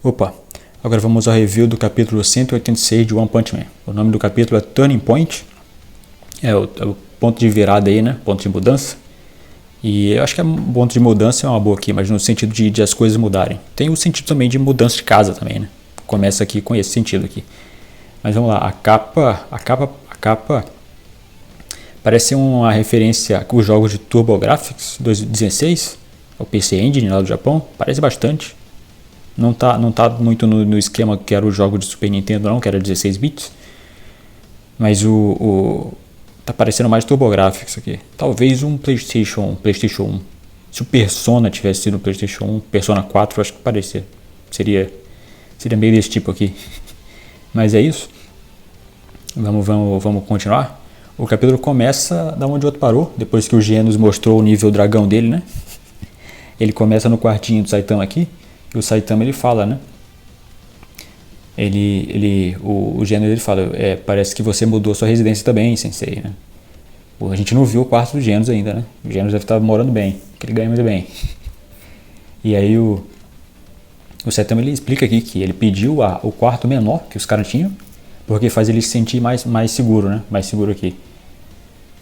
Opa, agora vamos ao review do capítulo 186 de One Punch Man. O nome do capítulo é Turning Point, é o ponto de virada aí, né? Ponto de mudança. E eu acho que ponto de mudança é uma boa aqui, mas no sentido de as coisas mudarem. Tem o sentido também de mudança de casa também, né? Começa aqui com esse sentido aqui. Mas vamos lá, a capa parece uma referência aos jogos de TurboGrafx 2016, o PC Engine lá do Japão, parece bastante. Não tá muito no esquema que era o jogo de Super Nintendo não, que era 16 bits. Mas tá parecendo mais TurboGrafx aqui. Talvez um PlayStation 1. Se o Persona tivesse sido um PlayStation 1, Persona 4, acho que parecia. Seria meio desse tipo aqui. Mas é isso. Vamos continuar. O capítulo começa da onde o outro parou, depois que o Genos mostrou o nível dragão dele, né? Ele começa no quartinho do Saitama aqui. E o Saitama ele fala, né? O Genos ele fala, parece que você mudou sua residência também, sensei, né? A gente não viu o quarto do Genos ainda, né? O Genos deve estar morando bem, que ele ganha muito bem. E aí o Saitama ele explica aqui que ele pediu o quarto menor que os caras tinham, porque faz ele se sentir mais seguro, né? Mais seguro aqui.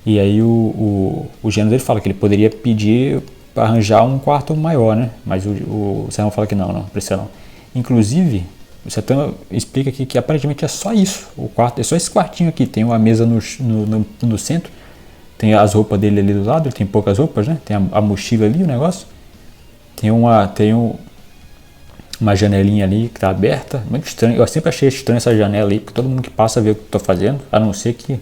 E aí o Genos ele fala que ele poderia pedir para arranjar um quarto maior, né? Mas o Saitama fala que não precisa não. Inclusive, o Saitama explica aqui que aparentemente é só isso, o quarto, é só esse quartinho aqui, tem uma mesa no centro, tem as roupas dele ali do lado, ele tem poucas roupas, né? Tem a mochila ali, o negócio, tem uma janelinha ali que tá aberta, muito estranho, eu sempre achei estranho essa janela aí, porque todo mundo que passa vê o que eu tô fazendo, a não ser que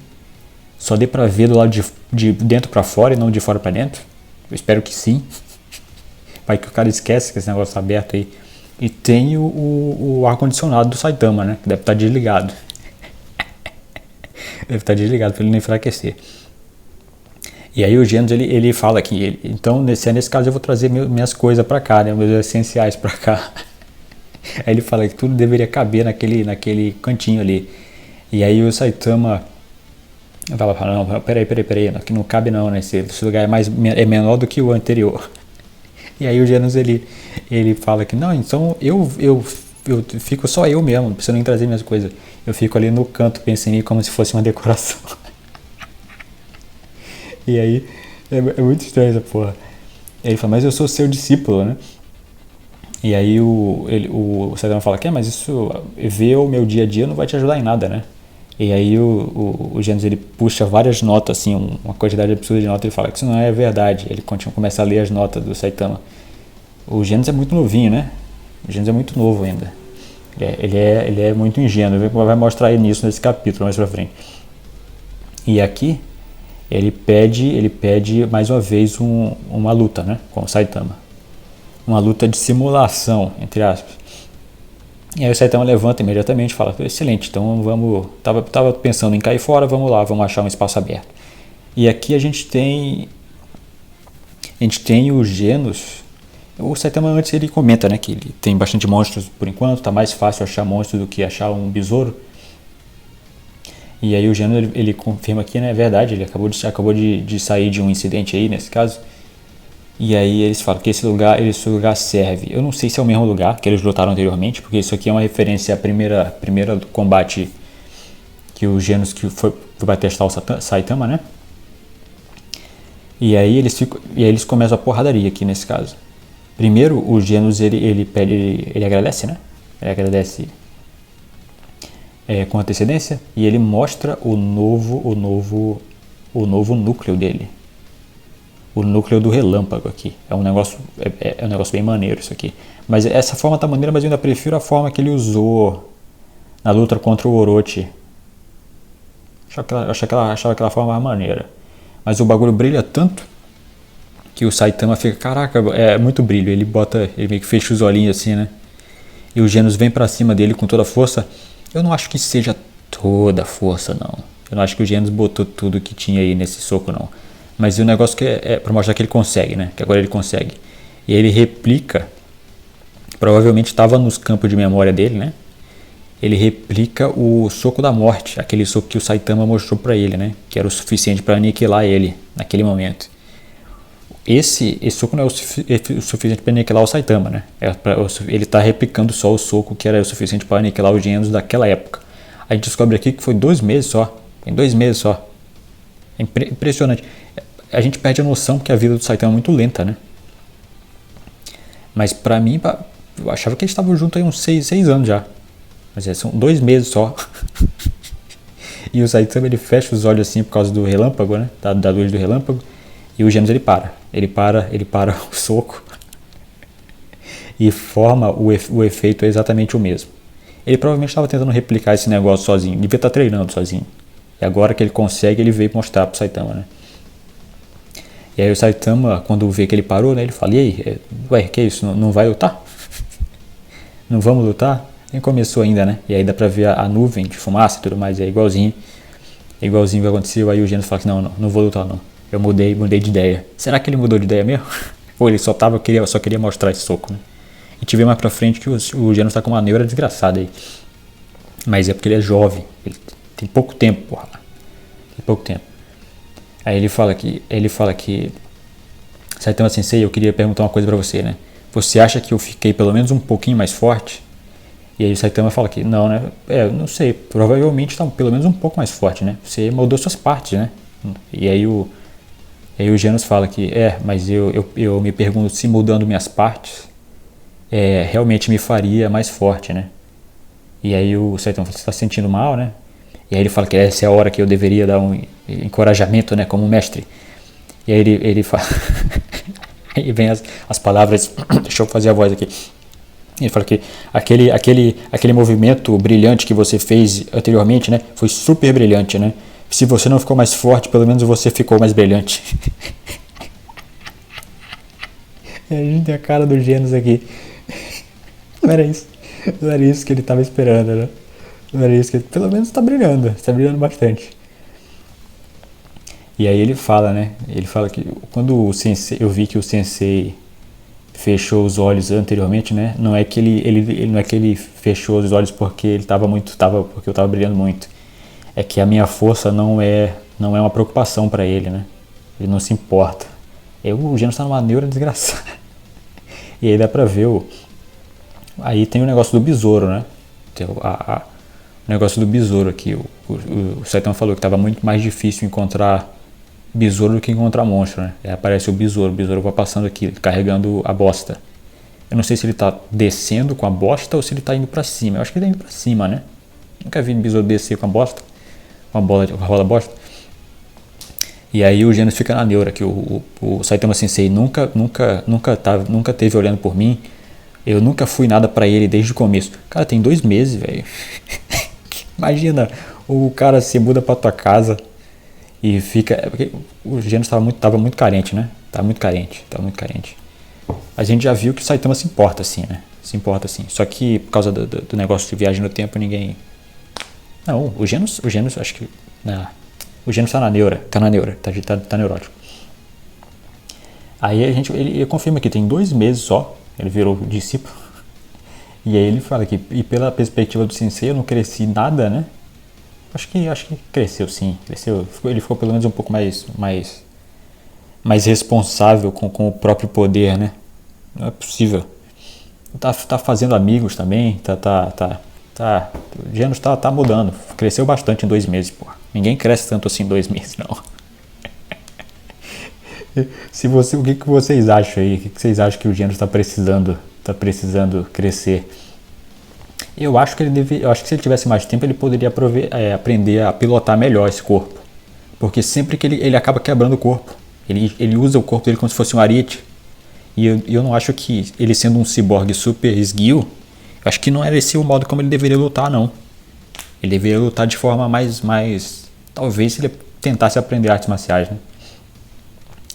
só dê pra ver do lado de dentro pra fora e não de fora pra dentro. Eu espero que sim. Vai que o cara esquece que esse negócio tá aberto aí. E tem o ar-condicionado do Saitama, né? Que deve estar desligado. Deve estar desligado para ele não enfraquecer. E aí o Genos ele fala aqui. Então, nesse caso, eu vou trazer minhas coisas pra cá, né? Meus essenciais pra cá. Aí ele fala que tudo deveria caber naquele cantinho ali. E aí o Saitama fala, não, peraí, aqui não cabe não, né? Esse lugar é menor do que o anterior. E aí o Genos ele fala que não, então eu fico só eu mesmo, não preciso nem trazer minhas coisas. Eu fico ali no canto pensando em mim como se fosse uma decoração. E aí é muito estranho essa porra. Ele fala, mas eu sou seu discípulo, né? E aí o Saitama fala que mas isso, ver o meu dia a dia não vai te ajudar em nada, né? E aí o Genos ele puxa várias notas, assim, uma quantidade absurda de notas, ele fala que isso não é verdade. Ele começa a ler as notas do Saitama. O Genos é muito novinho, né? O Genos é muito novo ainda. Ele é muito ingênuo, vai mostrar nisso nesse capítulo mais pra frente. E aqui ele pede mais uma vez uma luta, né? Com o Saitama. Uma luta de simulação, entre aspas. E aí o Saitama levanta imediatamente e fala, excelente, então vamos, tava pensando em cair fora, vamos lá, vamos achar um espaço aberto. E aqui a gente tem o Genos. O Saitama antes ele comenta, né, que ele tem bastante monstros por enquanto, tá mais fácil achar monstros do que achar um besouro. E aí o Genos ele confirma que, né, é verdade, ele acabou de sair de um incidente aí, nesse caso. E aí eles falam que esse lugar serve. Eu não sei se é o mesmo lugar que eles lutaram anteriormente, porque isso aqui é uma referência à primeira combate que o Genos que foi para testar o Saitama, né? E aí eles começam a porradaria aqui nesse caso. Primeiro o Genos ele agradece, né? Ele agradece com antecedência e ele mostra o novo núcleo dele. O núcleo do relâmpago aqui. É um negócio bem maneiro isso aqui. Mas essa forma tá maneira, mas eu ainda prefiro a forma que ele usou na luta contra o Orochi. Achava aquela forma mais maneira. Mas o bagulho brilha tanto que o Saitama fica, caraca, é muito brilho. Ele meio que fecha os olhinhos assim, né? E o Genos vem pra cima dele com toda a força. Eu não acho que seja toda a força, não. Eu não acho que o Genos botou tudo que tinha aí nesse soco, não. Mas o negócio que é pra mostrar que ele consegue, né? Que agora ele consegue. E ele replica, provavelmente estava nos campos de memória dele, né? Ele replica o soco da morte, aquele soco que o Saitama mostrou pra ele, né? Que era o suficiente pra aniquilar ele naquele momento. esse soco não é o suficiente para aniquilar o Saitama, né? Ele está replicando só o soco que era o suficiente para aniquilar os Genos daquela época. A gente descobre aqui que foi 2 meses só. Em 2 meses só. É impressionante. A gente perde a noção que a vida do Saitama é muito lenta, né? Mas pra mim, eu achava que eles estavam juntos aí uns 6 anos já. Mas são 2 meses só. E o Saitama, ele fecha os olhos assim por causa do relâmpago, né? Da luz do relâmpago. E o Genos, ele para o soco. E forma o efeito é exatamente o mesmo. Ele provavelmente estava tentando replicar esse negócio sozinho. Devia estar treinando sozinho. E agora que ele consegue, ele veio mostrar pro Saitama, né? E aí o Saitama, quando vê que ele parou, né? Ele fala, e aí? Ué, que isso? Não vai lutar? Não vamos lutar? Nem começou ainda, né? E aí dá pra ver a nuvem de fumaça e tudo mais. É igualzinho o que aconteceu. Aí o Genos fala que não vou lutar não. Eu mudei de ideia. Será que ele mudou de ideia mesmo? Ou ele só queria mostrar esse soco, né? A gente vê mais pra frente que o Genos tá com uma neura desgraçada aí. Mas é porque ele é jovem. Ele tem pouco tempo, porra. Tem pouco tempo. Aí ele fala que Saitama Sensei, eu queria perguntar uma coisa pra você, né? Você acha que eu fiquei pelo menos um pouquinho mais forte? E aí o Saitama fala que não, né? Eu não sei, provavelmente tá pelo menos um pouco mais forte, né? Você moldou suas partes, né? E aí o Genos fala que mas eu me pergunto se mudando minhas partes realmente me faria mais forte, né? E aí o Saitama fala, você tá se sentindo mal, né? E aí ele fala que essa é a hora que eu deveria dar um encorajamento, né, como mestre. E aí ele fala... aí vem as palavras... Deixa eu fazer a voz aqui. Ele fala que aquele movimento brilhante que você fez anteriormente, né, foi super brilhante, né? Se você não ficou mais forte, pelo menos você ficou mais brilhante. E a gente tem a cara do Genos aqui. Não era isso que ele estava esperando, né? Não era isso que ele, pelo menos está brilhando bastante. E aí ele fala, né? Ele fala que quando eu vi que o Sensei fechou os olhos anteriormente, né? Não é que ele fechou os olhos porque eu estava brilhando muito. É que a minha força não é uma preocupação para ele, né? Ele não se importa. O Genos está numa neura desgraçada. E aí dá pra ver aí tem o negócio do besouro, né? Tem o negócio do besouro aqui. O Saitama falou que estava muito mais difícil encontrar besouro do que encontrar monstro, né? Aí aparece o besouro vai passando aqui, carregando a bosta. Eu não sei se ele tá descendo com a bosta ou se ele tá indo pra cima. Eu acho que ele tá indo pra cima, né? Nunca vi um besouro descer com a bosta, com a rola bosta. E aí o Genos fica na neura, que o Saitama Sensei nunca teve olhando por mim. Eu nunca fui nada pra ele desde o começo. Cara, tem 2 meses, velho. Imagina, o cara se muda pra tua casa e fica... Porque o Genos tava muito carente, né? Tava muito carente. A gente já viu que o Saitama se importa assim, né? Só que por causa do negócio de viagem no tempo, ninguém... Não, o Genos acho que... O Genos tá na neura, tá neurótico. Aí ele confirma que tem 2 meses só, ele virou discípulo. E aí ele fala que, e pela perspectiva do Sensei, eu não cresci nada, né? Acho que cresceu sim, ele ficou pelo menos um pouco mais responsável com o próprio poder, né? Não é possível. Tá fazendo amigos também, o Genos tá mudando, cresceu bastante em 2 meses, porra. Ninguém cresce tanto assim em 2 meses, não. O que vocês acham aí? O que vocês acham que o Genos está precisando crescer? Eu acho que se ele tivesse mais tempo, ele poderia aprender a pilotar melhor esse corpo. Porque sempre que ele acaba quebrando o corpo. Ele usa o corpo dele como se fosse um ariete. E eu não acho que ele sendo um ciborgue super esguio, eu acho que não era esse o modo como ele deveria lutar, não. Ele deveria lutar de forma mais... Talvez se ele tentasse aprender artes marciais, né?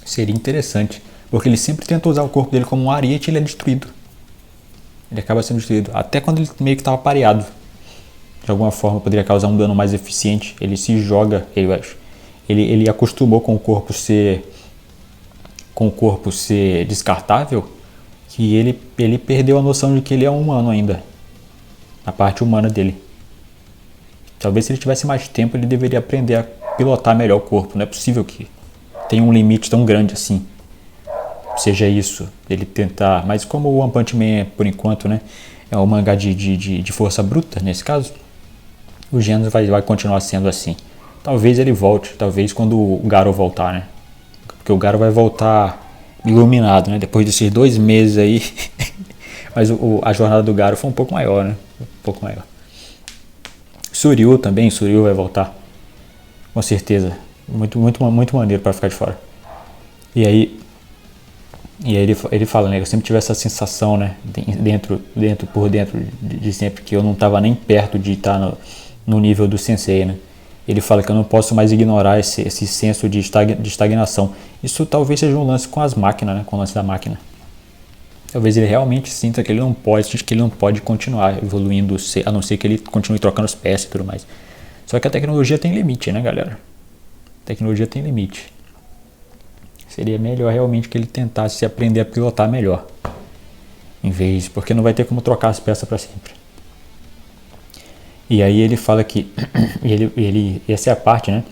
Seria interessante. Porque ele sempre tenta usar o corpo dele como um ariete e ele é destruído. Ele acaba sendo destruído. Até quando ele meio que estava pareado. De alguma forma poderia causar um dano mais eficiente. Ele se joga, eu acho. Ele acostumou com o corpo ser descartável, que ele perdeu a noção de que ele é um humano ainda. A parte humana dele. Talvez se ele tivesse mais tempo, ele deveria aprender a pilotar melhor o corpo. Não é possível que tenha um limite tão grande assim. seja isso, ele tentar, mas como o One Punch Man, por enquanto, né, é um mangá de força bruta, nesse caso, o Genos vai continuar sendo assim. Talvez ele volte, talvez quando o Garo voltar, né, porque o Garo vai voltar iluminado, né, depois desses 2 meses aí, mas a jornada do Garo foi um pouco maior, né, um pouco maior. Suryu também, Suryu vai voltar, com certeza, muito maneiro para ficar de fora. E aí ele fala, né, eu sempre tive essa sensação, né, por dentro de sempre, que eu não estava nem perto de estar no nível do sensei, né. Ele fala que eu não posso mais ignorar esse senso de estagnação. Isso talvez seja um lance com as máquinas, né, com o lance da máquina. Talvez ele realmente sinta que ele não pode continuar evoluindo, a não ser que ele continue trocando os pés e tudo mais. Só que a tecnologia tem limite, né, galera? A tecnologia tem limite. Seria melhor realmente que ele tentasse aprender a pilotar melhor. Porque não vai ter como trocar as peças para sempre. E aí ele fala que essa é a parte, né,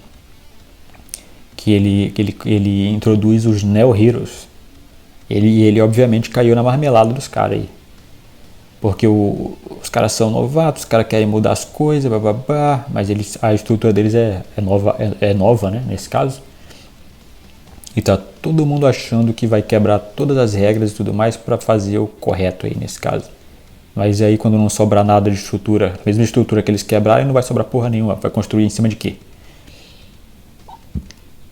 que ele introduz os Neo Heroes. Ele obviamente caiu na marmelada dos caras aí. Porque os caras são novatos, os caras querem mudar as coisas, bababá, mas a estrutura deles é nova, né, nesse caso. E tá todo mundo achando que vai quebrar todas as regras e tudo mais para fazer o correto aí nesse caso. Mas aí quando não sobrar nada de estrutura, a mesma estrutura que eles quebrarem, não vai sobrar porra nenhuma. Vai construir em cima de quê?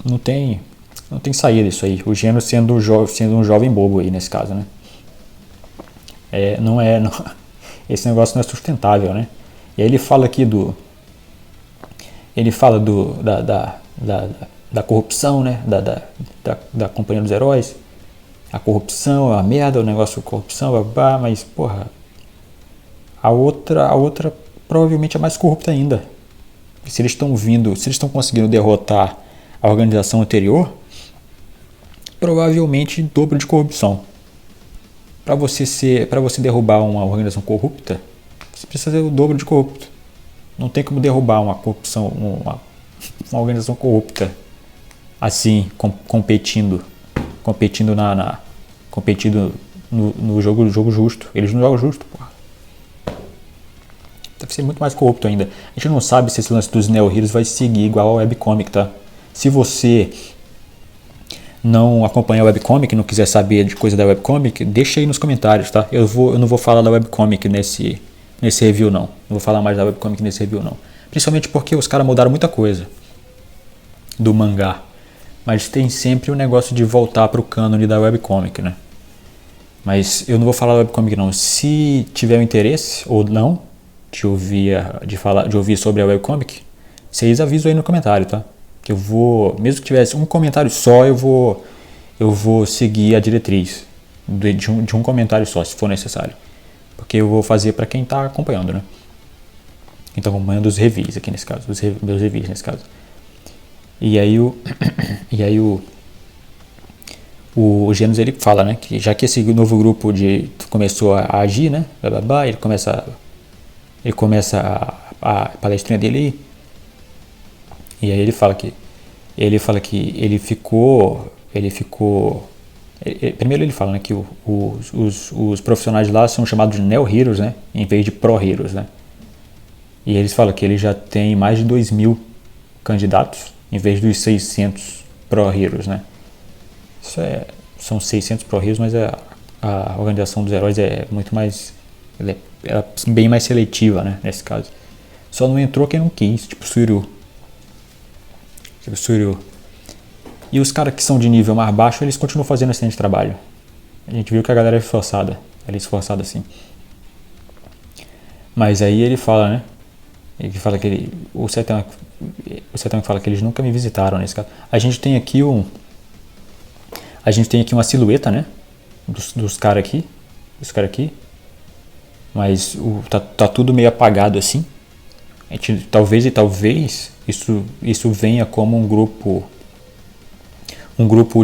Não tem saída isso aí. O Genos sendo um jovem bobo aí nesse caso, né? Esse negócio não é sustentável, né? E aí ele fala aqui da corrupção, né? Da Companhia dos Heróis. A corrupção é uma merda, o negócio de corrupção, babá, mas porra, a outra provavelmente é mais corrupta ainda. Se eles estão conseguindo derrotar a organização anterior, provavelmente dobro de corrupção. Para você derrubar uma organização corrupta, você precisa ter o dobro de corrupto. Não tem como derrubar uma corrupção, uma organização corrupta assim, competindo no jogo justo. Eles não jogam justo, porra. Deve ser muito mais corrupto ainda. A gente não sabe se esse lance dos Neo Heroes vai seguir igual ao webcomic, tá? Se você não acompanha a webcomic, não quiser saber de coisa da webcomic, deixa aí nos comentários, tá? Eu não vou falar da webcomic nesse review, não. Não vou falar mais da webcomic nesse review, não. Principalmente porque os caras mudaram muita coisa do mangá. Mas tem sempre o negócio de voltar pro cânone da webcomic, né? Mas eu não vou falar da webcomic, não. Se tiver um interesse ou não de ouvir sobre a webcomic, vocês avisam aí no comentário, tá? Que eu vou, mesmo que tivesse um comentário só, eu vou seguir a diretriz de um comentário só, se for necessário. Porque eu vou fazer para quem está acompanhando, né? Quem está acompanhando os reviews aqui nesse caso, meus reviews nesse caso. E aí o Genos ele fala, né, que já que esse novo grupo começou a agir, né, ele começa a palestrinha dele aí. E aí ele fala que primeiro ele fala, né, que os profissionais lá são chamados de Neo Heroes, né, em vez de Pro Heroes, né. E eles falam que ele já tem mais de 2.000 candidatos em vez dos 600 Pro Heroes, né. São 600 Pro Heroes, mas a organização dos heróis é muito mais, ela é bem mais seletiva, né, nesse caso. Só não entrou quem não quis, tipo Suryu. E os caras que são de nível mais baixo, eles continuam fazendo excelente trabalho. A gente viu que a galera é esforçada. Ela é esforçada assim. Mas aí ele fala, né? Ele fala que o Setão fala que eles nunca me visitaram nesse caso. A gente tem aqui uma silhueta, né? Dos caras aqui. Mas tá tudo meio apagado assim. Talvez isso venha como um grupo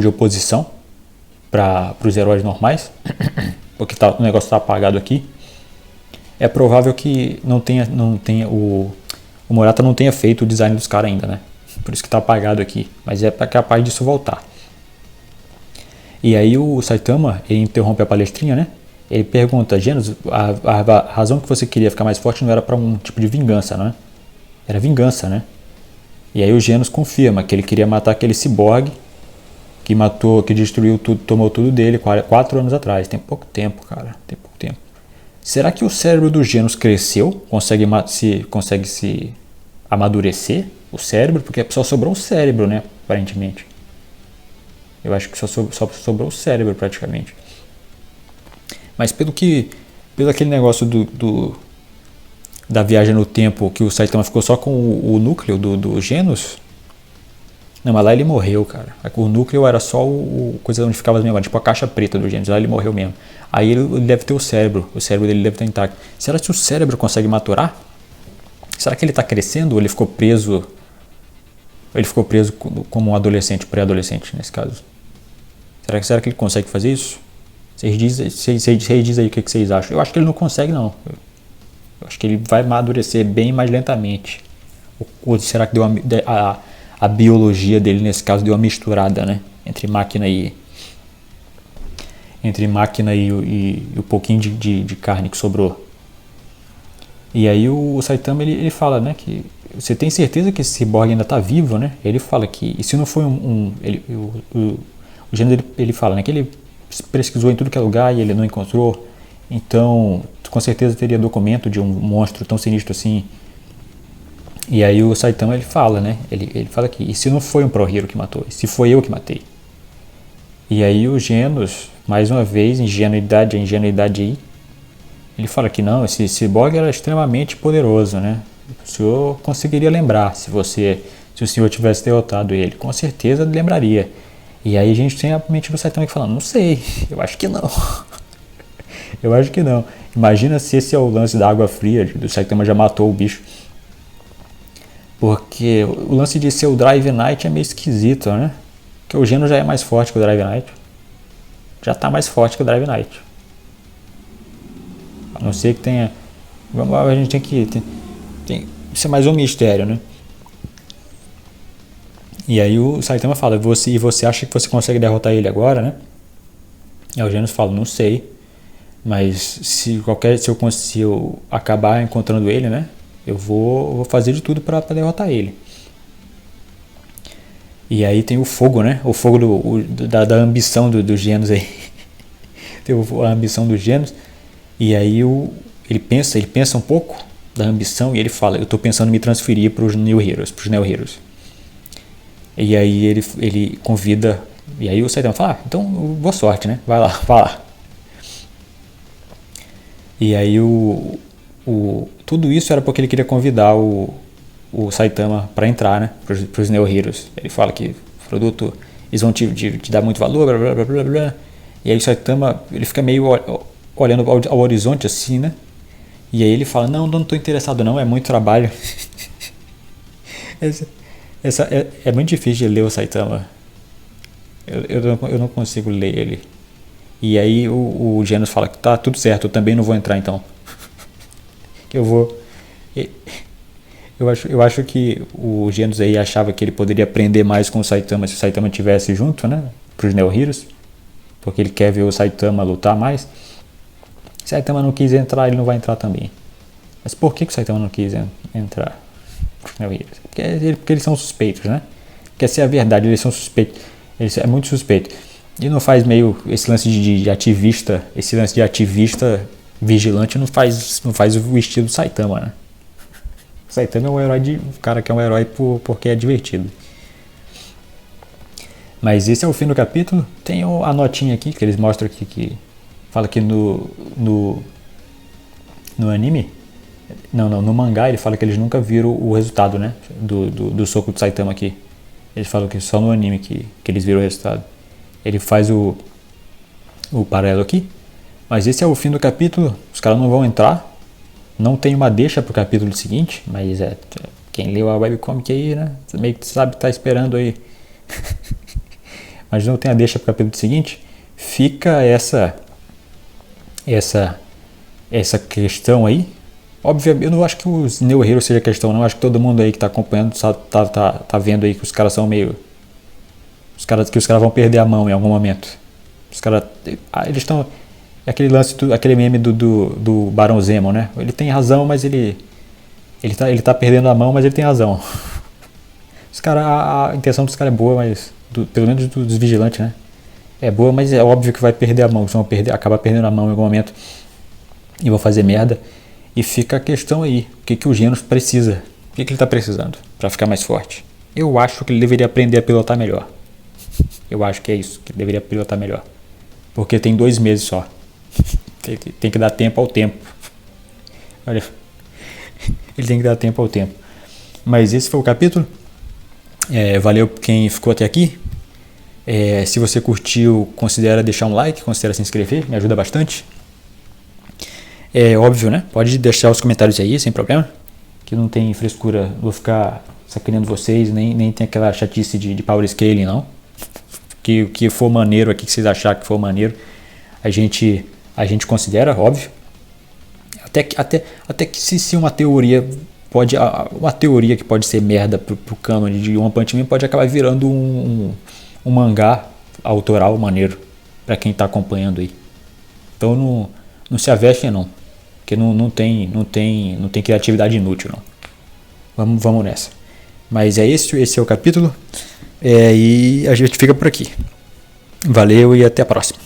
de oposição para os heróis normais, porque o negócio está apagado aqui. É provável que o Murata não tenha feito o design dos caras ainda, né? Por isso que está apagado aqui, mas é capaz disso voltar. E aí o Saitama, ele interrompe a palestrinha, né? Ele pergunta, Genos, a razão que você queria ficar mais forte não era para um tipo de vingança, não é? Era vingança, né? E aí o Genos confirma que ele queria matar aquele ciborgue que matou, que destruiu tudo, tomou tudo dele 4 anos atrás. Tem pouco tempo, cara, tem pouco tempo. Será que o cérebro do Genos cresceu? Consegue se amadurecer o cérebro? Porque só sobrou o cérebro, né? Aparentemente. Eu acho que só sobrou o cérebro praticamente. Mas pelo aquele negócio da viagem no tempo, que o Saitama ficou só com o núcleo do Genos. Não, mas lá ele morreu, cara. O núcleo era só o coisa onde ficava as memórias, tipo a caixa preta do Genos. Lá ele morreu mesmo. Aí ele deve ter o cérebro dele deve estar intacto. Será que o cérebro consegue maturar? Será que ele está crescendo ou ele ficou preso? Ele ficou preso como um adolescente, pré-adolescente nesse caso. Será que ele consegue fazer isso? Vocês dizem aí o que vocês acham. Eu acho que ele não consegue, não. Eu acho que ele vai amadurecer bem mais lentamente. Ou será que a biologia dele, nesse caso, deu uma misturada, né? Entre máquina e o pouquinho de carne que sobrou. E aí o Saitama ele fala, né, que você tem certeza que esse ciborgue ainda está vivo, né? Ele fala que, e se não foi o gênero ele fala, né, que ele pesquisou em tudo que é lugar e ele não encontrou, então com certeza teria documento de um monstro tão sinistro assim. E aí o Saitama ele fala, né, ele fala que, e se não foi um Pro Hero que matou, e se foi eu que matei? E aí o Genos, mais uma vez, a ingenuidade aí, ele fala que não, esse ciborgue era extremamente poderoso, né? O senhor conseguiria lembrar se o senhor tivesse derrotado ele. Com certeza lembraria. E aí a gente tem a mente do Saitama falando, não sei, eu acho que não. Eu acho que não. Imagina se esse é o lance da água fria, do Saitama já matou o bicho. Porque o lance de ser o Drive Knight é meio esquisito, né? Porque o Genos já é mais forte que o Drive Knight. Já tá mais forte que o Drive Knight. A não ser que tenha... A gente tem que... Isso é mais um mistério, né? E aí o Saitama fala, você acha que você consegue derrotar ele agora, né? E o Genos fala, não sei. Mas se eu acabar encontrando ele, né? Eu vou fazer de tudo para derrotar ele. E aí tem o fogo, né? O fogo da ambição do Genos aí. Tem a ambição do Genos. E aí ele pensa um pouco da ambição e ele fala, eu estou pensando em me transferir para os Neo Heroes. E aí ele convida, e aí o Saitama fala, então boa sorte, né? Vai lá. E aí tudo isso era porque ele queria convidar o Saitama para entrar, né? Para os Neo Heroes. Ele fala que o produto, eles vão te dar muito valor, blá blá blá blá. E aí o Saitama, ele fica meio olhando ao horizonte assim, né? E aí ele fala, não estou interessado não, é muito trabalho. É muito difícil de ler o Saitama. Eu não consigo ler ele. E aí o Genos fala que tá tudo certo, eu também não vou entrar então. Eu acho que o Genos aí achava que ele poderia aprender mais com o Saitama se o Saitama estivesse junto, né? Pros Neo Heroes. Porque ele quer ver o Saitama lutar mais. Se o Saitama não quis entrar, ele não vai entrar também. Mas por que o Saitama não quis entrar? Porque eles são suspeitos, né? Quer ser a verdade, eles são suspeitos. É muito suspeito. E não faz meio esse lance de ativista, vigilante não faz o estilo do Saitama, né? O Saitama é um herói o cara que é um herói porque é divertido. Mas esse é o fim do capítulo. Tem a notinha aqui que eles mostram aqui que fala que no anime, no mangá ele fala que eles nunca viram o resultado, né, do soco do Saitama aqui. Eles falam que só no anime que eles viram o resultado. Ele faz o paralelo aqui. Mas esse é o fim do capítulo. Os caras não vão entrar. Não tem uma deixa pro capítulo seguinte. Mas quem leu a webcomic aí, né, meio que sabe que tá esperando aí. Mas não tem a deixa pro capítulo seguinte. Fica essa questão aí. Obviamente, eu não acho que os Neo Heroes seja questão, não. Acho que todo mundo aí que tá acompanhando tá vendo aí que os caras são meio... que os caras vão perder a mão em algum momento. Os caras, eles estão, é aquele lance, aquele meme do Barão Zemo, né? Ele tem razão, mas ele tá perdendo a mão, mas ele tem razão. Os caras, a intenção dos caras é boa, mas pelo menos dos vigilantes, né? É boa, mas é óbvio que vai perder a mão. Eles vão acabar perdendo a mão em algum momento e vão fazer merda. E fica a questão aí, o que o Genos precisa? O que ele tá precisando para ficar mais forte? Eu acho que ele deveria aprender a pilotar melhor. Eu acho que é isso, que ele deveria pilotar melhor. Porque tem 2 meses só. Tem que dar tempo ao tempo. Olha, ele tem que dar tempo ao tempo. Mas esse foi o capítulo. Valeu quem ficou até aqui. Se você curtiu, considera deixar um like, considera se inscrever, me ajuda bastante. É óbvio, né? Pode deixar os comentários aí, sem problema. Que não tem frescura, vou ficar sacaneando vocês, nem tem aquela chatice de power scaling, não. Que for maneiro aqui, que vocês acharem que for maneiro, a gente considera, óbvio. Até que se uma teoria que pode ser merda pro canon de One Punch Man pode acabar virando um mangá autoral maneiro para quem tá acompanhando aí. Então não se avestem não, porque não tem criatividade inútil não. Vamos nessa. Mas esse é o capítulo, e a gente fica por aqui. Valeu e até a próxima.